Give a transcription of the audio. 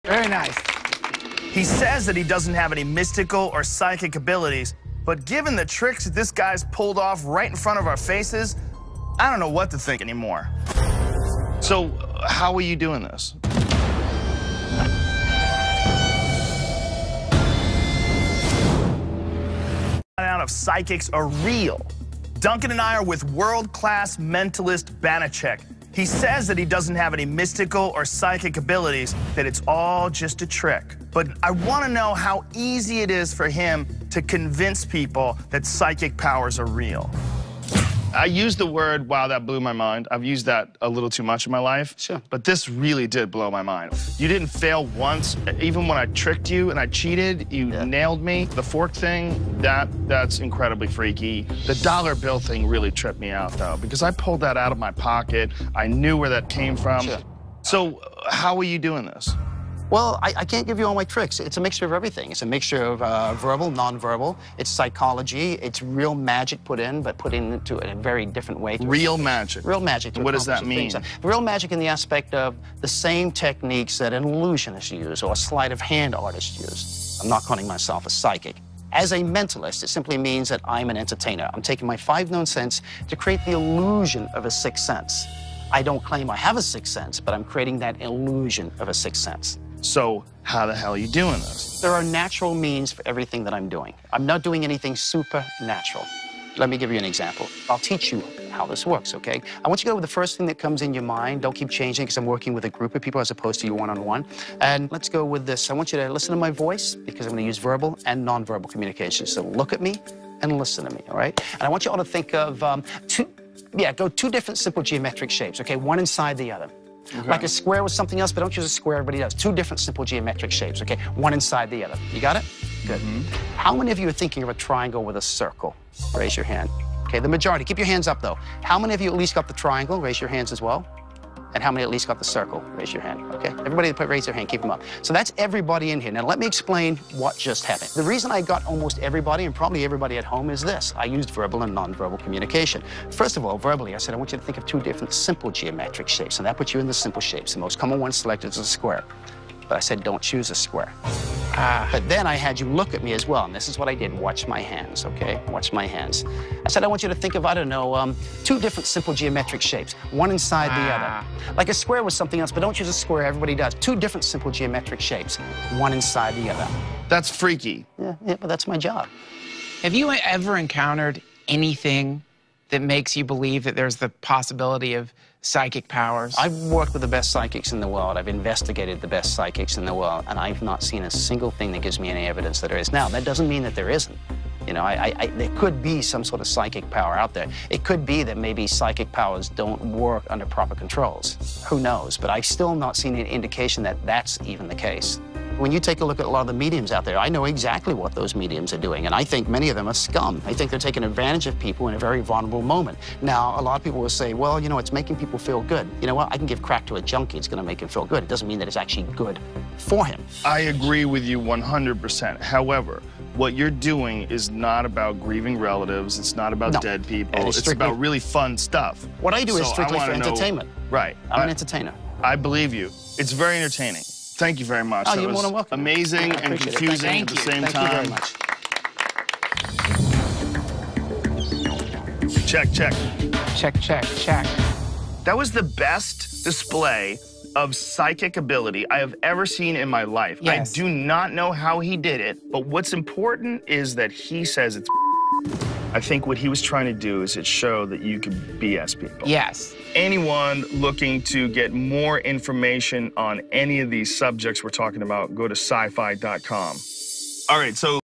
Very nice. He says that he doesn't have any mystical or psychic abilities, but given the tricks that this guy's pulled off right in front of our faces, I don't know what to think anymore. So, how are you doing this? Out of psychics are real. Duncan and I are with world-class mentalist Banachek. He says that he doesn't have any mystical or psychic abilities, that it's all just a trick. But I want to know how easy it is for him to convince people that psychic powers are real. I used the word, wow, that blew my mind. I've used that a little too much in my life. Sure. But this really did blow my mind. You didn't fail once. Even when I tricked you and I cheated, you nailed me. The fork thing, that's incredibly freaky. The dollar bill thing really tripped me out, though, because I pulled that out of my pocket. I knew where that came from. Sure. So how are you doing this? Well, I can't give you all my tricks. It's a mixture of everything. It's a mixture of verbal, nonverbal. It's psychology. It's real magic put in, but put into a very different way. Real magic? Real magic. What does that mean? Real magic in the aspect of the same techniques that an illusionist uses or a sleight of hand artist use. I'm not calling myself a psychic. As a mentalist, it simply means that I'm an entertainer. I'm taking my 5 known sense to create the illusion of a sixth sense. I don't claim I have a sixth sense, but I'm creating that illusion of a sixth sense. So how the hell are you doing this? There are natural means for everything that I'm doing. I'm not doing anything supernatural. Let me give you an example. I'll teach you how this works, okay? I want you to go with the first thing that comes in your mind. Don't keep changing because I'm working with a group of people as opposed to you one-on-one. And let's go with this. I want you to listen to my voice because I'm going to use verbal and nonverbal communication. So look at me and listen to me, all right? And I want you all to think of go 2 different simple geometric shapes, okay? One inside the other. Okay. Like a square was something else, but don't use a square, everybody does. 2 different simple geometric shapes, okay? One inside the other. You got it? Good. How many of you are thinking of a triangle with a circle? Raise your hand. Okay, the majority. Keep your hands up, though. How many of you at least got the triangle? Raise your hands as well. And how many at least got the circle? Raise your hand, okay? Everybody raise their hand, keep them up. So that's everybody in here. Now let me explain what just happened. The reason I got almost everybody, and probably everybody at home, is this. I used verbal and nonverbal communication. First of all, verbally, I said, I want you to think of 2 different simple geometric shapes, and that puts you in the simple shapes. The most common one selected is a square. But I said, don't choose a square. But then I had you look at me as well, and this is what I did. Watch my hands, okay? Watch my hands. I said, I want you to think of, I don't know, 2 different simple geometric shapes, one inside the other. Like a square was something else, but don't choose a square, everybody does. 2 different simple geometric shapes, one inside the other. That's freaky. Yeah, but that's my job. Have you ever encountered anything that makes you believe that there's the possibility of psychic powers? I've worked with the best psychics in the world. I've investigated the best psychics in the world, and I've not seen a single thing that gives me any evidence that there is. Now, that doesn't mean that there isn't. You know, there could be some sort of psychic power out there. It could be that maybe psychic powers don't work under proper controls. Who knows? But I've still not seen an indication that that's even the case. When you take a look at a lot of the mediums out there, I know exactly what those mediums are doing, and I think many of them are scum. I think they're taking advantage of people in a very vulnerable moment. Now, a lot of people will say, well, you know, it's making people feel good. You know what? I can give crack to a junkie. It's going to make him feel good. It doesn't mean that it's actually good for him. I agree with you 100%. However, what you're doing is not about grieving relatives. It's not about dead people. It's about really fun stuff. What I do is strictly for entertainment. Right. I'm an entertainer. I believe you. It's very entertaining. Thank you very much. Oh, you're more than welcome. Amazing and confusing at the same time. Thank you very much. Check, check. Check, check, check. That was the best display of psychic ability I have ever seen in my life. Yes. I do not know how he did it, but what's important is that he says it's I think what he was trying to do is show that you can BS people. Yes. Anyone looking to get more information on any of these subjects we're talking about, go to sci-fi.com. All right, so